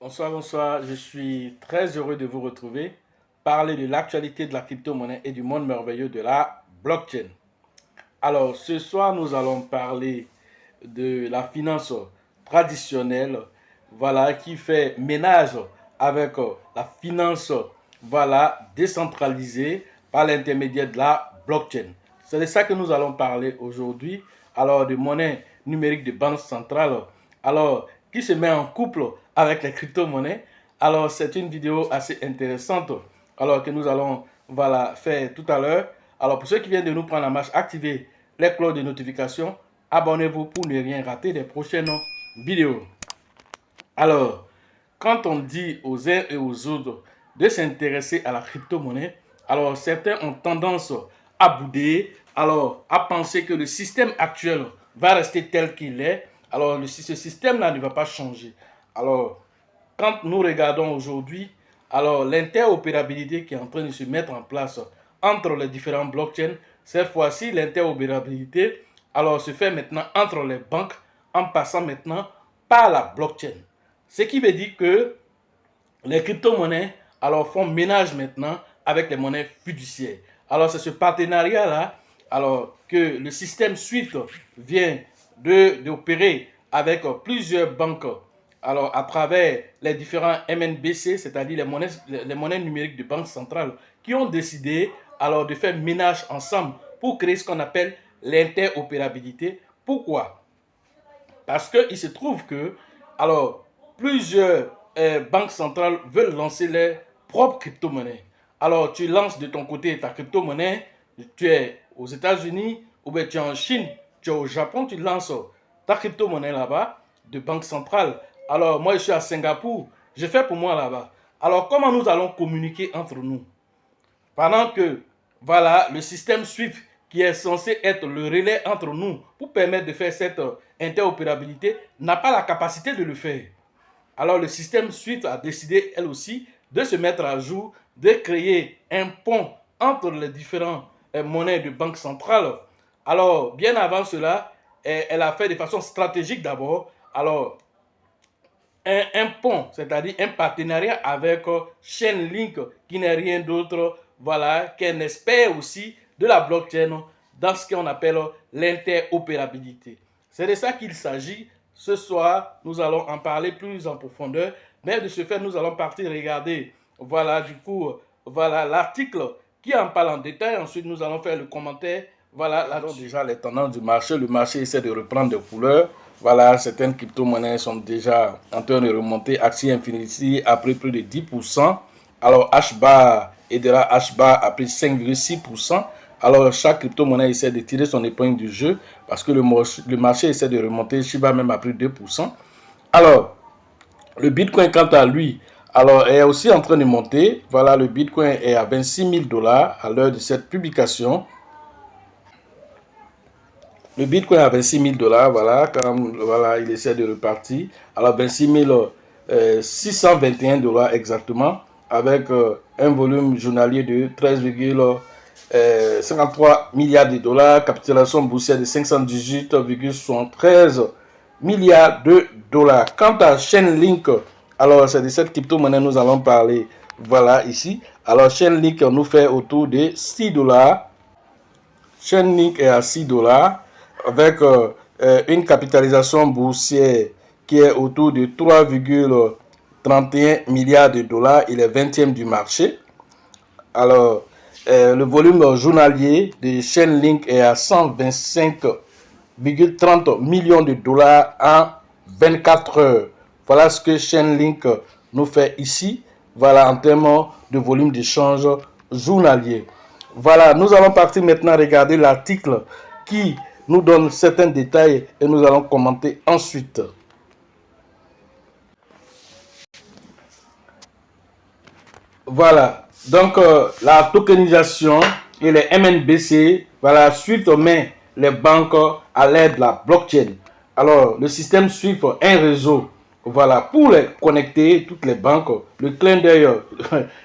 Bonsoir, bonsoir. Je suis très heureux de vous retrouver, parler de l'actualité de la crypto-monnaie et du monde merveilleux de la blockchain. Alors, ce soir, nous allons parler de la finance traditionnelle, voilà, qui fait ménage avec la finance, voilà, décentralisée par l'intermédiaire de la blockchain. C'est de ça que nous allons parler aujourd'hui. Alors, de monnaie numérique de banque centrale, alors, qui se met en couple avec les crypto-monnaies. Alors, c'est une vidéo assez intéressante, alors que nous allons, voilà, faire tout à l'heure. Alors, pour ceux qui viennent de nous prendre la marche, activez les cloches de notification. Abonnez-vous pour ne rien rater des prochaines vidéos. Alors, quand on dit aux uns et aux autres de s'intéresser à la crypto-monnaie, alors certains ont tendance à bouder, alors à penser que le système actuel va rester tel qu'il est. Alors, ce système-là ne va pas changer. Alors, quand nous regardons aujourd'hui, alors l'interopérabilité qui est en train de se mettre en place entre les différents blockchains, cette fois-ci, l'interopérabilité alors se fait maintenant entre les banques en passant maintenant par la blockchain. Ce qui veut dire que les crypto-monnaies alors font ménage maintenant avec les monnaies fiduciaires. Alors c'est ce partenariat-là alors que le système SWIFT vient d'opérer avec plusieurs banques alors à travers les différents MNBC, c'est-à-dire les monnaies numériques de banque centrale, qui ont décidé alors de faire ménage ensemble pour créer ce qu'on appelle l'interopérabilité. Pourquoi? Parce qu'il se trouve que alors plusieurs banques centrales veulent lancer leurs propres crypto-monnaies. Alors tu lances de ton côté ta crypto-monnaie, tu es aux États-Unis ou bien tu es en Chine, tu es au Japon, tu lances ta crypto-monnaie là-bas de banque centrale. Alors moi je suis à Singapour, je fais pour moi là-bas. Alors comment nous allons communiquer entre nous? Pendant que voilà le système SWIFT qui est censé être le relais entre nous pour permettre de faire cette interopérabilité n'a pas la capacité de le faire. Alors le système SWIFT a décidé elle aussi de se mettre à jour, de créer un pont entre les différentes monnaies de banque centrale. Alors bien avant cela, elle a fait de façon stratégique d'abord. Alors un pont, c'est-à-dire un partenariat avec Chainlink, qui n'est rien d'autre, voilà, qu'un expert aussi de la blockchain dans ce qu'on appelle l'interopérabilité. C'est de ça qu'il s'agit. Ce soir, nous allons en parler plus en profondeur, mais de ce fait, nous allons partir regarder, voilà, du coup, voilà l'article qui en parle en détail. Ensuite, nous allons faire le commentaire. Voilà, là, déjà les tendances du marché. Le marché essaie de reprendre des couleurs. Voilà, certaines crypto-monnaies sont déjà en train de remonter. Axie Infinity a pris plus de 10%. Alors, HBAR et de la HBAR a pris 5,6%. Alors, chaque crypto-monnaie essaie de tirer son épingle du jeu parce que le marché essaie de remonter. Shiba même a pris 2%. Alors, le Bitcoin, quant à lui, alors est aussi en train de monter. Voilà, le Bitcoin est à 26 000 dollars à l'heure de cette publication. Le Bitcoin à 26 000 dollars, voilà, voilà, il essaie de repartir. Alors 26 621 dollars exactement, avec un volume journalier de 13,53 milliards de dollars, capitalisation boursière de 518,73 milliards de dollars. Quant à Chainlink, alors c'est de cette crypto-monnaie nous allons parler, voilà ici. Alors Chainlink nous fait autour de 6 dollars. Chainlink est à 6 dollars avec une capitalisation boursière qui est autour de 3,31 milliards de dollars. Il est 20e du marché. Alors, le volume journalier de Chainlink est à 125,30 millions de dollars en 24 heures. Voilà ce que Chainlink nous fait ici. Voilà en termes de volume d'échange journalier. Voilà, nous allons partir maintenant regarder l'article qui nous donne certains détails et nous allons commenter ensuite. Voilà, donc la tokenisation et les MNBC, voilà, SWIFT met les banques à l'aide de la blockchain. Alors, le système SWIFT est un réseau, voilà, pour les connecter, toutes les banques. Le clin d'œil,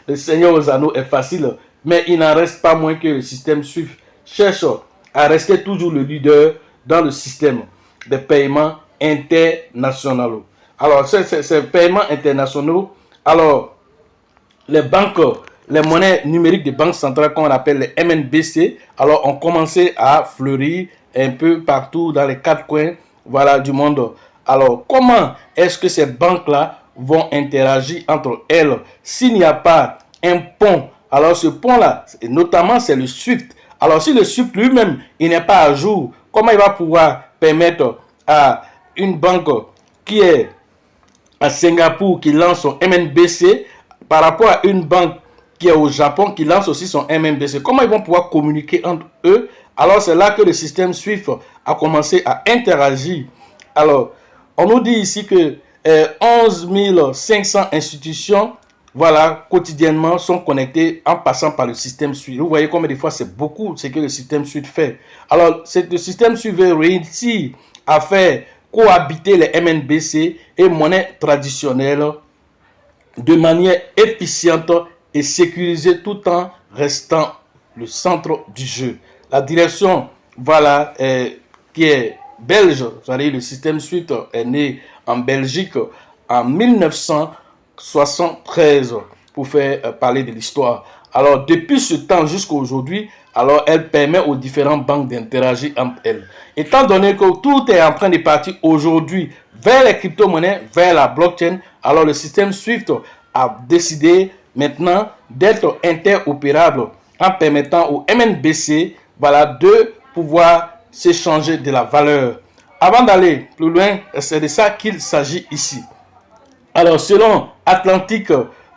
le Seigneur aux Anneaux est facile, mais il n'en reste pas moins que le système SWIFT cherche à rester toujours le leader dans le système des paiements internationaux. Alors, ces paiements internationaux, alors, les banques, les monnaies numériques des banques centrales qu'on appelle les MNBC, alors ont commencé à fleurir un peu partout dans les quatre coins, voilà, du monde. Alors, comment est-ce que ces banques-là vont interagir entre elles s'il n'y a pas un pont? Alors, ce pont-là, notamment, c'est le SWIFT. Alors, si le SWIFT lui-même, il n'est pas à jour, comment il va pouvoir permettre à une banque qui est à Singapour qui lance son MNBC par rapport à une banque qui est au Japon qui lance aussi son MNBC? Comment ils vont pouvoir communiquer entre eux? Alors c'est là que le système SWIFT a commencé à interagir. Alors, on nous dit ici que 11 500 institutions, voilà, quotidiennement sont connectées en passant par le système SWIFT. Vous voyez combien de fois c'est beaucoup ce que le système SWIFT fait. Alors, le système SWIFT réussit à faire cohabiter les MNBC et monnaies traditionnelles de manière efficiente et sécurisée tout en restant le centre du jeu. La direction, voilà, qui est belge, vous savez, le système SWIFT est né en Belgique en 1973 pour faire parler de l'histoire. Alors, depuis ce temps jusqu'à aujourd'hui, alors elle permet aux différentes banques d'interagir entre elles. Étant donné que tout est en train de partir aujourd'hui vers les crypto-monnaies, vers la blockchain, alors le système SWIFT a décidé maintenant d'être interopérable en permettant au MNBC, voilà, de pouvoir s'échanger de la valeur. Avant d'aller plus loin, c'est de ça qu'il s'agit ici. Alors, selon Atlantic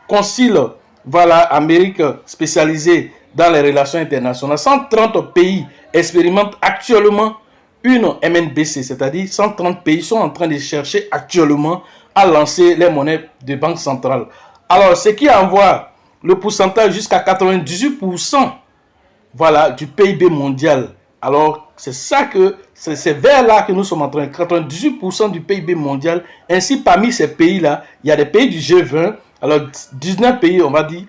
Council, voilà, Amérique spécialisée dans les relations internationales, 130 pays expérimentent actuellement une MNBC, c'est-à-dire 130 pays sont en train de chercher actuellement à lancer les monnaies de banque centrale. Alors, ce qui envoie le pourcentage jusqu'à 98%, voilà, du PIB mondial. Alors, c'est ça que, c'est vers là que nous sommes en train, 98% du PIB mondial. Ainsi, parmi ces pays-là, il y a des pays du G20, alors 19 pays, on va dire,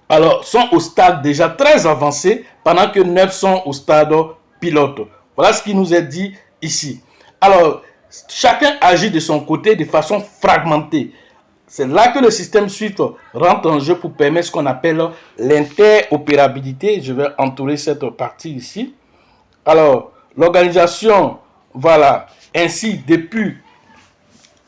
alors, sont au stade déjà très avancé, pendant que 9 sont au stade pilote. Voilà ce qui nous est dit ici. Alors, chacun agit de son côté de façon fragmentée. C'est là que le système SWIFT rentre en jeu pour permettre ce qu'on appelle l'interopérabilité. Je vais entourer cette partie ici. Alors, l'organisation, voilà, ainsi depuis,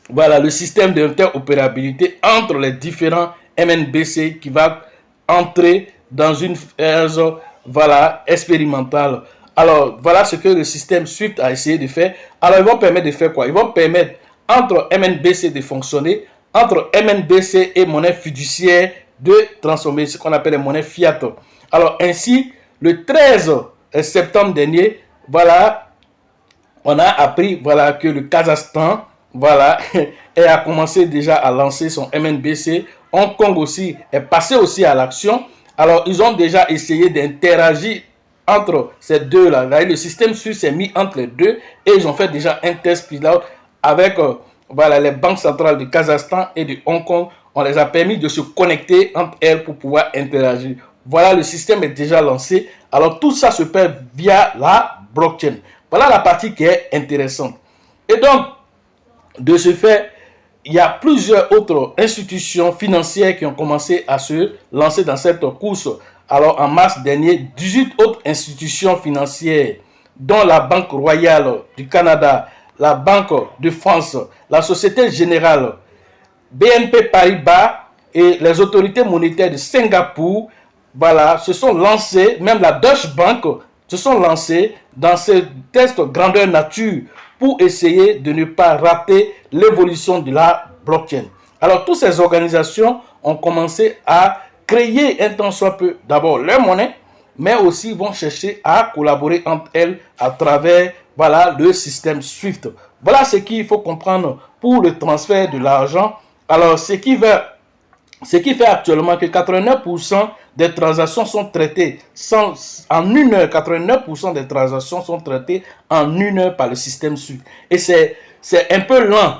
voilà, le système d'interopérabilité entre les différents MNBC qui va entrer dans une phase, voilà, expérimentale. Alors, voilà ce que le système SWIFT a essayé de faire. Alors, ils vont permettre de faire quoi? Ils vont permettre entre MNBC de fonctionner, entre MNBC et monnaie fiduciaire de transformer ce qu'on appelle les monnaies fiat. Alors, ainsi, le 13 septembre dernier, voilà, on a appris, voilà, que le Kazakhstan, voilà, a commencé déjà à lancer son MNBC. Hong Kong aussi est passé aussi à l'action. Alors, ils ont déjà essayé d'interagir entre ces deux-là. Le système SWIFT s'est mis entre les deux et ils ont fait déjà un test pilote avec voilà, les banques centrales du Kazakhstan et de Hong Kong. On les a permis de se connecter entre elles pour pouvoir interagir. Voilà, le système est déjà lancé. Alors, tout ça se fait via la blockchain. Voilà la partie qui est intéressante. Et donc, de ce fait, il y a plusieurs autres institutions financières qui ont commencé à se lancer dans cette course. Alors, en mars dernier, 18 autres institutions financières, dont la Banque Royale du Canada, la Banque de France, la Société Générale, BNP Paribas et les autorités monétaires de Singapour, voilà, se sont lancés, même la Deutsche Bank se sont lancés dans ce test grandeur nature pour essayer de ne pas rater l'évolution de la blockchain. Alors, toutes ces organisations ont commencé à créer un tant soit peu d'abord leur monnaie, mais aussi vont chercher à collaborer entre elles à travers, voilà, le système SWIFT. Voilà ce qu'il faut comprendre pour le transfert de l'argent. Alors, ce qui fait actuellement que 89% des transactions sont traitées en une heure. 89% des transactions sont traitées en une heure par le système SWIFT. Et c'est un peu lent.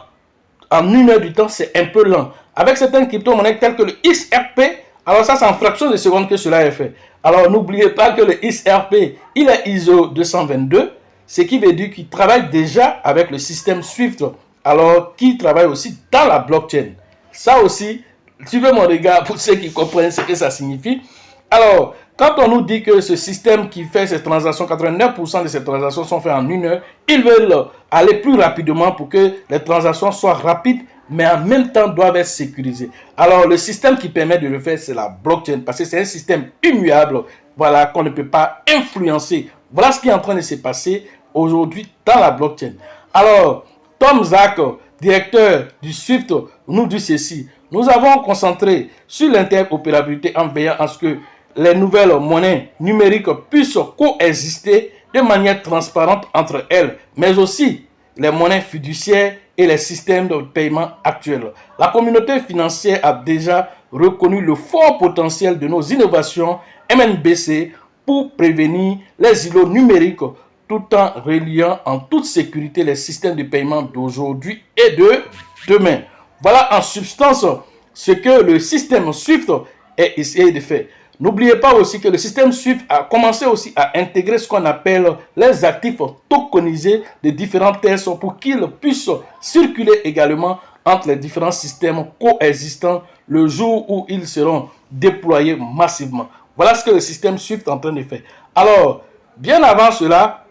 En une heure du temps, c'est un peu lent. Avec certaines crypto-monnaies telles que le XRP, alors ça, c'est en fraction de seconde que cela est fait. Alors, n'oubliez pas que le XRP, il est ISO 222, ce qui veut dire qu'il travaille déjà avec le système SWIFT alors qui travaillent aussi dans la blockchain. Ça aussi, suivez mon regard pour ceux qui comprennent ce que ça signifie. Alors, quand on nous dit que ce système qui fait ces transactions, 89% de ces transactions sont faites en 1 heure, ils veulent aller plus rapidement pour que les transactions soient rapides, mais en même temps doivent être sécurisées. Alors, le système qui permet de le faire, c'est la blockchain, parce que c'est un système immuable, voilà, qu'on ne peut pas influencer. Voilà ce qui est en train de se passer aujourd'hui dans la blockchain. Alors, Tom Zak, directeur du SWIFT, nous dit ceci. Nous avons concentré sur l'interopérabilité en veillant à ce que les nouvelles monnaies numériques puissent coexister de manière transparente entre elles, mais aussi les monnaies fiduciaires et les systèmes de paiement actuels. La communauté financière a déjà reconnu le fort potentiel de nos innovations MNBC pour prévenir les îlots numériques tout en reliant en toute sécurité les systèmes de paiement d'aujourd'hui et de demain. Voilà en substance ce que le système SWIFT est essayé de faire. N'oubliez pas aussi que le système SWIFT a commencé aussi à intégrer ce qu'on appelle les actifs tokenisés de différents tests pour qu'ils puissent circuler également entre les différents systèmes coexistants le jour où ils seront déployés massivement. Voilà ce que le système SWIFT est en train de faire. Alors, bien avant cela,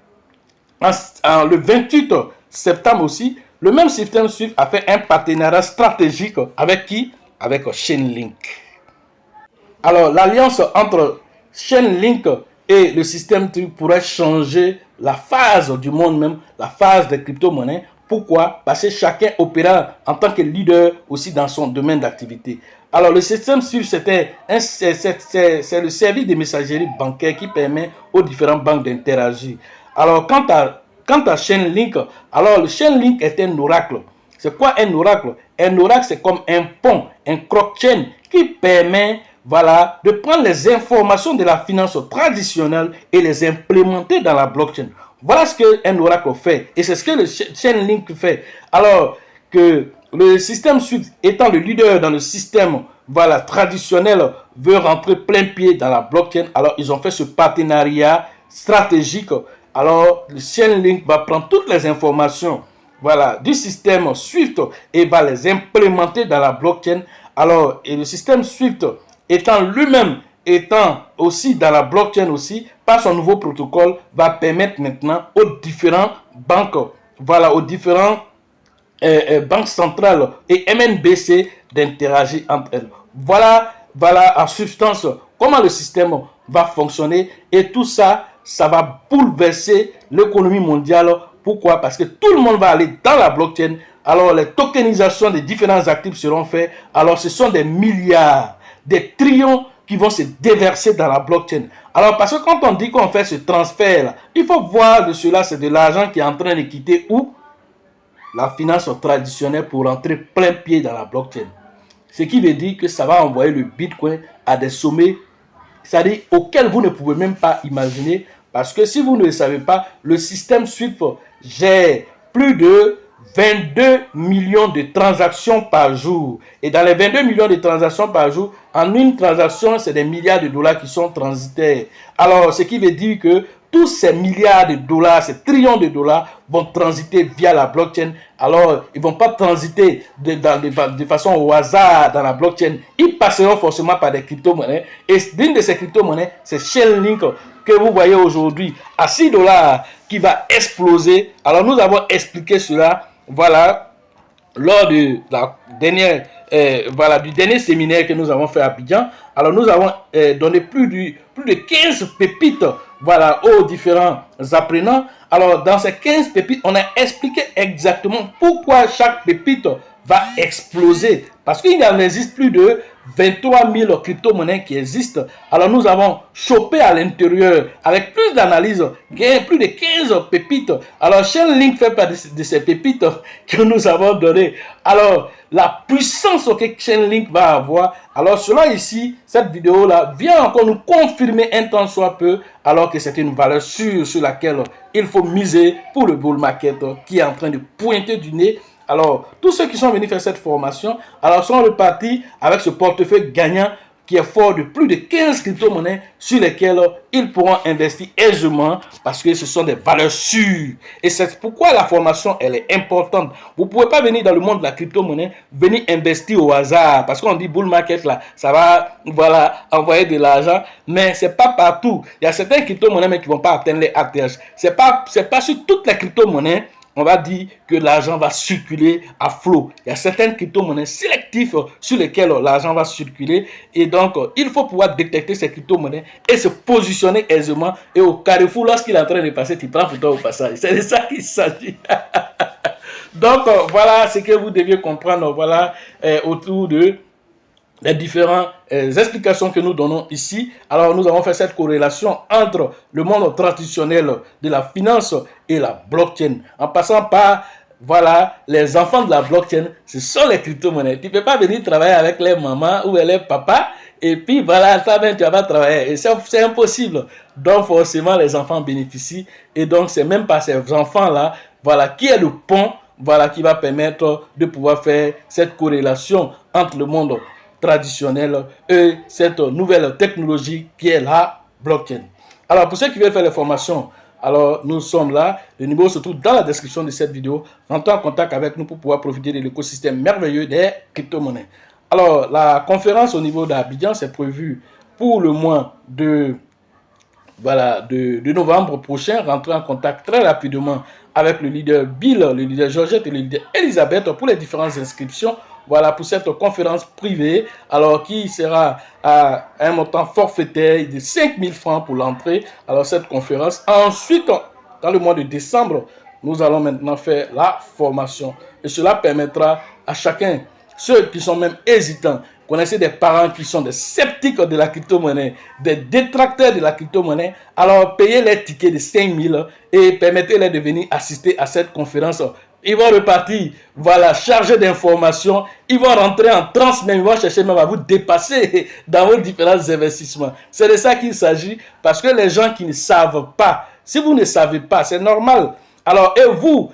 le 28 septembre aussi, le même système SWIFT a fait un partenariat stratégique avec qui? Avec Chainlink. Alors, l'alliance entre Chainlink et le système pourrait changer la phase du monde même, la phase des crypto-monnaies. Pourquoi? Parce que chacun opéra en tant que leader aussi dans son domaine d'activité. Alors, le système SWIFT, c'est le service de messagerie bancaire qui permet aux différentes banques d'interagir. Alors, quant à Chainlink, alors le Chainlink est un oracle. C'est quoi un oracle? Un oracle, c'est comme un pont, un crock-chain qui permet, voilà, de prendre les informations de la finance traditionnelle et les implémenter dans la blockchain. Voilà ce qu'un oracle fait. Et c'est ce que le Chainlink fait. Alors que le système SWIFT étant le leader dans le système, voilà, traditionnel, veut rentrer plein pied dans la blockchain. Alors ils ont fait ce partenariat stratégique. Alors le Chainlink va prendre toutes les informations, voilà, du système SWIFT et va les implémenter dans la blockchain. Alors, et le système SWIFT étant lui-même, étant aussi dans la blockchain aussi, par son nouveau protocole, va permettre maintenant aux différentes banques, voilà, aux différentes banques centrales et MNBC d'interagir entre elles. Voilà en substance comment le système va fonctionner et tout ça, ça va bouleverser l'économie mondiale. Pourquoi? Parce que tout le monde va aller dans la blockchain. Alors, les tokenisations des différents actifs seront faites. Alors, ce sont des milliards, des trillions qui vont se déverser dans la blockchain. Alors, parce que quand on dit qu'on fait ce transfert, il faut voir de cela, c'est de l'argent qui est en train de quitter où? La finance traditionnelle pour rentrer plein pied dans la blockchain. Ce qui veut dire que ça va envoyer le Bitcoin à des sommets, c'est-à-dire auxquels vous ne pouvez même pas imaginer. Parce que si vous ne le savez pas, le système SWIFT gère plus de 22 millions de transactions par jour. Et dans les 22 millions de transactions par jour, en une transaction, c'est des milliards de dollars qui sont transitaires. Alors, ce qui veut dire que tous ces milliards de dollars, ces trillions de dollars vont transiter via la blockchain. Alors, ils ne vont pas transiter de façon au hasard dans la blockchain. Ils passeront forcément par des crypto-monnaies. Et l'une de ces crypto-monnaies, c'est Chainlink que vous voyez aujourd'hui à 6 dollars qui va exploser. Alors, nous avons expliqué cela, voilà, lors de la dernière, du dernier séminaire que nous avons fait à Abidjan. Alors, nous avons donné plus de 15 pépites, voilà, aux différents apprenants. Alors, dans ces 15 pépites, on a expliqué exactement pourquoi chaque pépite va exploser. Parce qu'il en existe plus de 23 000 crypto-monnaies qui existent. Alors, nous avons chopé à l'intérieur, avec plus d'analyse, plus de 15 pépites. Alors, Chainlink fait partie de ces pépites que nous avons données. Alors, la puissance que Chainlink va avoir. Alors, cela ici, cette vidéo-là, vient encore nous confirmer un tant soit peu, alors que c'est une valeur sûre sur laquelle il faut miser pour le bull market qui est en train de pointer du nez. Alors, tous ceux qui sont venus faire cette formation, alors sont repartis avec ce portefeuille gagnant qui est fort de plus de 15 crypto-monnaies sur lesquelles ils pourront investir aisément parce que ce sont des valeurs sûres. Et c'est pourquoi la formation, elle est importante. Vous ne pouvez pas venir dans le monde de la crypto-monnaie, venir investir au hasard. Parce qu'on dit bull market là, ça va voilà, envoyer de l'argent. Mais ce n'est pas partout. Il y a certaines crypto-monnaies qui ne vont pas atteindre les ATH. Ce n'est pas sur toutes les crypto-monnaies. On va dire que l'argent va circuler à flot. Il y a certaines crypto-monnaies sélectives sur lesquelles l'argent va circuler. Et donc, il faut pouvoir détecter ces crypto-monnaies et se positionner aisément. Et au carrefour, lorsqu'il est en train de passer, tu prends pour toi au passage. C'est de ça qu'il s'agit. Donc, voilà ce que vous deviez comprendre voilà, autour de les différentes explications que nous donnons ici. Alors, nous avons fait cette corrélation entre le monde traditionnel de la finance et la blockchain. En passant par, voilà, les enfants de la blockchain, ce sont les crypto-monnaies. Tu ne peux pas venir travailler avec les mamans ou les papas et puis, voilà, toi-même, tu vas pas travailler. Et c'est impossible. Donc, forcément, les enfants bénéficient. Et donc, c'est même pas ces enfants-là, voilà, qui est le pont, voilà, qui va permettre de pouvoir faire cette corrélation entre le monde traditionnelle et cette nouvelle technologie qui est la blockchain. Alors, pour ceux qui veulent faire les formations, alors nous sommes là. Le numéro se trouve dans la description de cette vidéo. Rentrez en contact avec nous pour pouvoir profiter de l'écosystème merveilleux des crypto-monnaies. Alors, la conférence au niveau d'Abidjan, c'est prévu pour le mois de novembre prochain. Rentrez en contact très rapidement avec le leader Bill, le leader Georgette et le leader Elisabeth pour les différentes inscriptions. Voilà pour cette conférence privée, alors qui sera à un montant forfaitaire de 5 000 francs pour l'entrée. Alors cette conférence. Ensuite, dans le mois de décembre, nous allons maintenant faire la formation. Et cela permettra à chacun, ceux qui sont même hésitants, connaissez des parents qui sont des sceptiques de la crypto-monnaie, des détracteurs de la crypto-monnaie, alors payez les tickets de 5 000 et permettez-les de venir assister à cette conférence. Ils vont repartir, voilà, chargés d'informations. Ils vont rentrer en transe, même ils vont chercher même à vous dépasser dans vos différents investissements. C'est de ça qu'il s'agit, parce que les gens qui ne savent pas, si vous ne savez pas, c'est normal. Alors, et vous,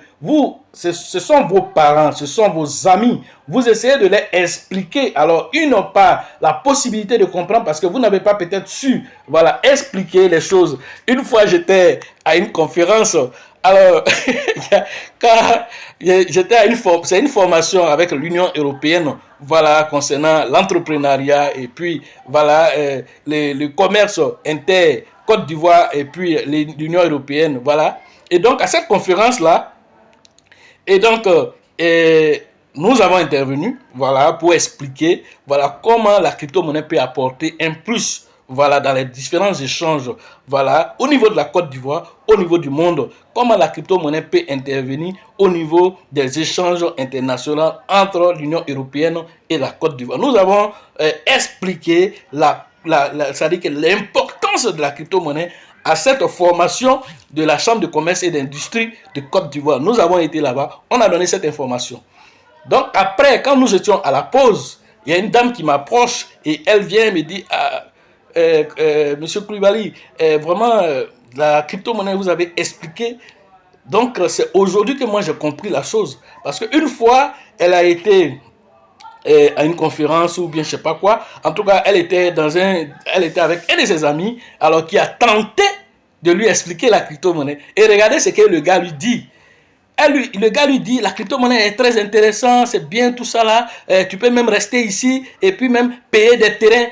ce sont vos parents, ce sont vos amis. Vous essayez de les expliquer. Alors, ils n'ont pas la possibilité de comprendre parce que vous n'avez pas peut-être su, voilà, expliquer les choses. Une fois, j'étais à une conférence. Alors, j'étais à c'est une formation avec l'Union européenne, voilà, concernant l'entrepreneuriat et puis, voilà, le commerce inter Côte d'Ivoire et puis l'Union européenne, voilà. Et donc, à cette conférence-là, et donc, nous avons intervenu, voilà, pour expliquer, voilà, comment la crypto-monnaie peut apporter un plus, voilà, dans les différents échanges, voilà, au niveau de la Côte d'Ivoire, au niveau du monde, comment la crypto-monnaie peut intervenir au niveau des échanges internationaux entre l'Union européenne et la Côte d'Ivoire. Nous avons expliqué c'est-à-dire que l'importance de la crypto-monnaie à cette formation de la Chambre de commerce et d'industrie de Côte d'Ivoire. Nous avons été là-bas, on a donné cette information. Donc après, quand nous étions à la pause, il y a une dame qui m'approche et elle vient me dire Monsieur Koulibaly, vraiment, la crypto-monnaie, vous avez expliqué. Donc c'est aujourd'hui que moi j'ai compris la chose. Parce qu'une fois, elle a été à une conférence ou bien je sais pas quoi. En tout cas, elle était avec un de ses amis, alors qui a tenté de lui expliquer la crypto-monnaie. Et regardez ce que le gars lui dit. Le gars lui dit, la crypto-monnaie est très intéressante, c'est bien tout ça là, tu peux même rester ici et puis même payer des terrains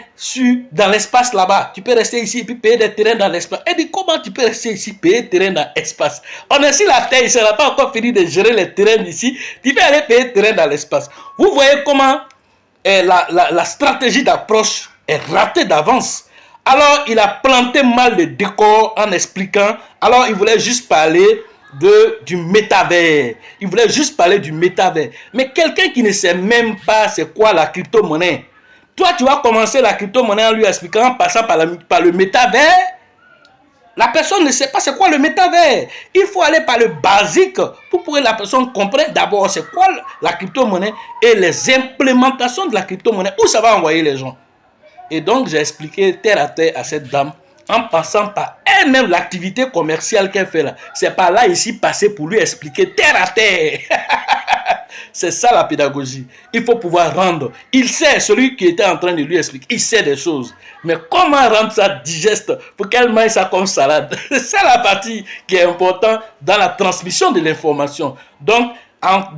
dans l'espace là-bas. Tu peux rester ici et puis payer des terrains dans l'espace. Elle dit, comment tu peux rester ici, payer des terrains dans l'espace? On est sur la Terre, il n'a pas encore fini de gérer les terrains d'ici. Tu peux aller payer des terrains dans l'espace. Vous voyez comment la stratégie d'approche est ratée d'avance. Alors, il a planté mal le décor en expliquant. Alors, il voulait juste parler du métavers. Il voulait juste parler du métavers. Mais quelqu'un qui ne sait même pas c'est quoi la crypto-monnaie, toi, tu vas commencer la crypto-monnaie en lui expliquant, en passant par le métavers. La personne ne sait pas c'est quoi le métavers. Il faut aller par le basique pour que la personne comprenne d'abord c'est quoi la crypto-monnaie et les implémentations de la crypto-monnaie, où ça va envoyer les gens. Et donc, j'ai expliqué terre à terre à cette dame en passant par elle-même l'activité commerciale qu'elle fait là. C'est par là ici passé pour lui expliquer terre à terre. c'est ça la pédagogie. Il faut pouvoir rendre. Il sait, celui qui était en train de lui expliquer, il sait des choses. Mais comment rendre ça digeste pour qu'elle mange ça comme salade? C'est ça la partie qui est importante dans la transmission de l'information. Donc,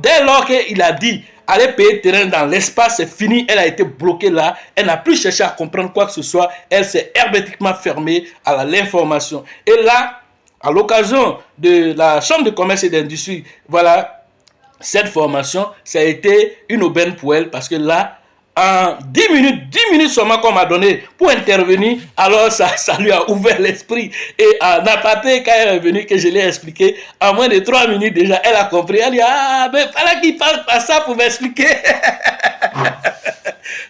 dès lors qu'il a dit, allez payer terrain dans l'espace, c'est fini, elle a été bloquée là, elle n'a plus cherché à comprendre quoi que ce soit, elle s'est hermétiquement fermée à l'information. Et là, à l'occasion de la Chambre de commerce et d'industrie, voilà, cette formation, ça a été une aubaine pour elle parce que là, en 10 minutes seulement qu'on m'a donné pour intervenir, alors ça lui a ouvert l'esprit. Et en aparté, quand elle est venue, que je l'ai expliqué, en moins de 3 minutes déjà, elle a compris. Elle dit, ah, mais fallait qu'il parle pas ça pour m'expliquer.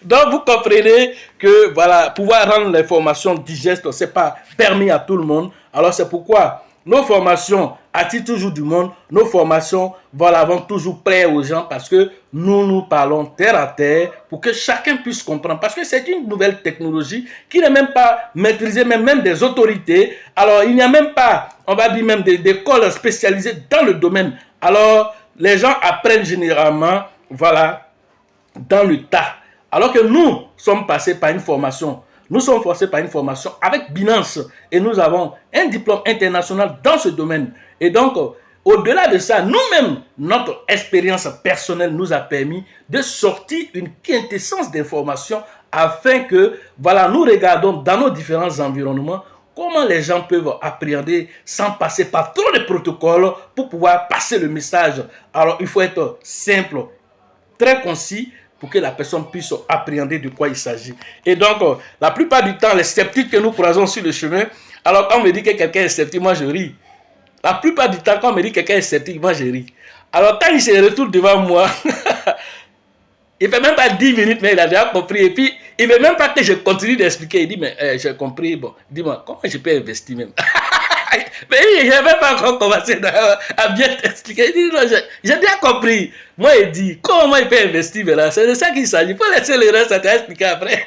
Donc vous comprenez que voilà, pouvoir rendre l'information digeste, ce n'est pas permis à tout le monde. Alors c'est pourquoi nos formations attirent toujours du monde. Nos formations voilà, vont toujours plaire aux gens parce que nous parlons terre à terre pour que chacun puisse comprendre. Parce que c'est une nouvelle technologie qui n'est même pas maîtrisée, même des autorités. Alors il n'y a même pas, on va dire même des écoles spécialisées dans le domaine. Alors les gens apprennent généralement, voilà, dans le tas. Alors que nous sommes passés par une formation. Nous sommes forcés par une formation avec Binance et nous avons un diplôme international dans ce domaine. Et donc, au-delà de ça, nous-mêmes, notre expérience personnelle nous a permis de sortir une quintessence d'informations afin que, voilà, nous regardons dans nos différents environnements comment les gens peuvent appréhender sans passer par trop de protocoles pour pouvoir passer le message. Alors, il faut être simple, très concis, pour que la personne puisse appréhender de quoi il s'agit. Et donc, la plupart du temps, les sceptiques que nous croisons sur le chemin, alors quand on me dit que quelqu'un est sceptique, moi je ris. La plupart du temps, quand on me dit que quelqu'un est sceptique, moi je ris. Alors quand il se retrouve devant moi, il ne fait même pas 10 minutes, mais il a déjà compris. Et puis, il ne veut même pas que je continue d'expliquer. Il dit, mais j'ai compris, bon, dis-moi, comment je peux investir même? Mais je n'avais pas encore commencé à bien t'expliquer. Il dit, non, j'ai bien compris. Moi, il dit, comment il peut investir là? C'est de ça qu'il s'agit. Il faut laisser le reste, ça t'expliquer après.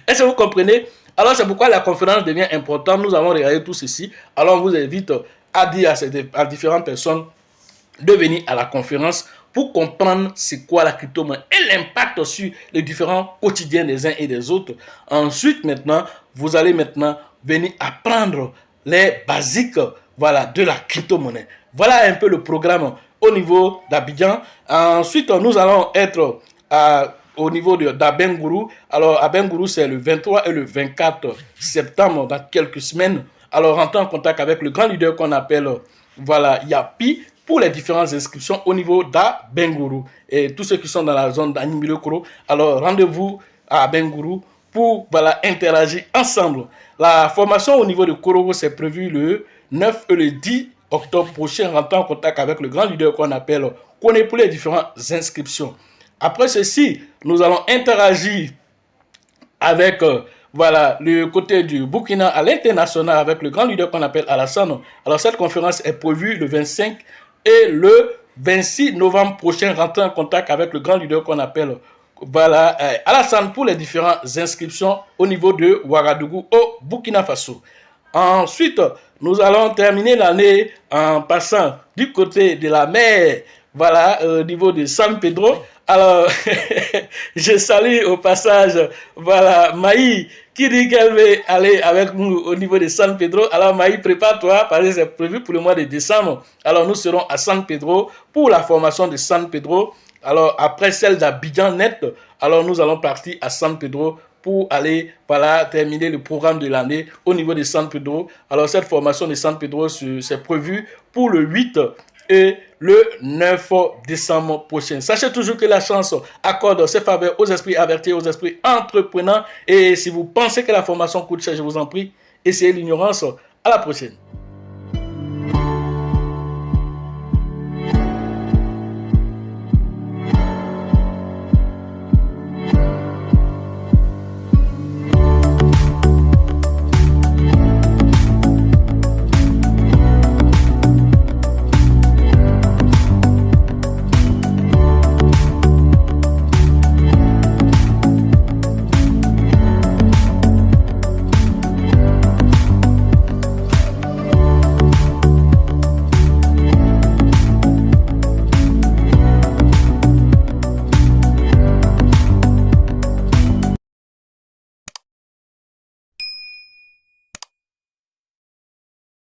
Est-ce que vous comprenez? Alors, c'est pourquoi la conférence devient importante. Nous avons regardé tout ceci. Alors, on vous invite à dire à différentes personnes de venir à la conférence pour comprendre c'est quoi la crypto-monnaie et l'impact sur les différents quotidiens des uns et des autres. Ensuite, maintenant, vous allez maintenant venir apprendre les basiques, voilà, de la crypto-monnaie. Voilà un peu le programme au niveau d'Abidjan. Ensuite, nous allons être au niveau d'Abengourou. Alors, Abengourou, c'est le 23 et le 24 septembre, dans quelques semaines. Alors, rentrez en contact avec le grand leader qu'on appelle, voilà, Yapi, pour les différentes inscriptions au niveau d'Abengourou. Et tous ceux qui sont dans la zone d'Animilokoro, alors rendez-vous à Abengourou pour voilà, interagir ensemble. La formation au niveau de Korogo, c'est prévu le 9 et le 10 octobre prochain. Rentrez en contact avec le grand leader qu'on appelle Kone pour les différentes inscriptions. Après ceci, nous allons interagir avec voilà, le côté du Burkina à l'international avec le grand leader qu'on appelle Alassane. Alors cette conférence est prévue le 25 et le 26 novembre prochain. Rentrez en contact avec le grand leader qu'on appelle voilà, Alassane pour les différentes inscriptions au niveau de Ouagadougou au Burkina Faso. Ensuite, nous allons terminer l'année en passant du côté de la mer, voilà, au niveau de San Pedro. Alors, je salue au passage, voilà, Maï, qui dit qu'elle veut aller avec nous au niveau de San Pedro. Alors, Maï, prépare-toi, parce que c'est prévu pour le mois de décembre. Alors, nous serons à San Pedro pour la formation de San Pedro. Alors, après celle d'Abidjan Net, alors nous allons partir à San Pedro pour aller voilà, terminer le programme de l'année au niveau de San Pedro. Alors, cette formation de San Pedro, c'est prévu pour le 8 et le 9 décembre prochain. Sachez toujours que la chance accorde ses faveurs aux esprits avertis, aux esprits entreprenants. Et si vous pensez que la formation coûte cher, je vous en prie, essayez l'ignorance. À la prochaine.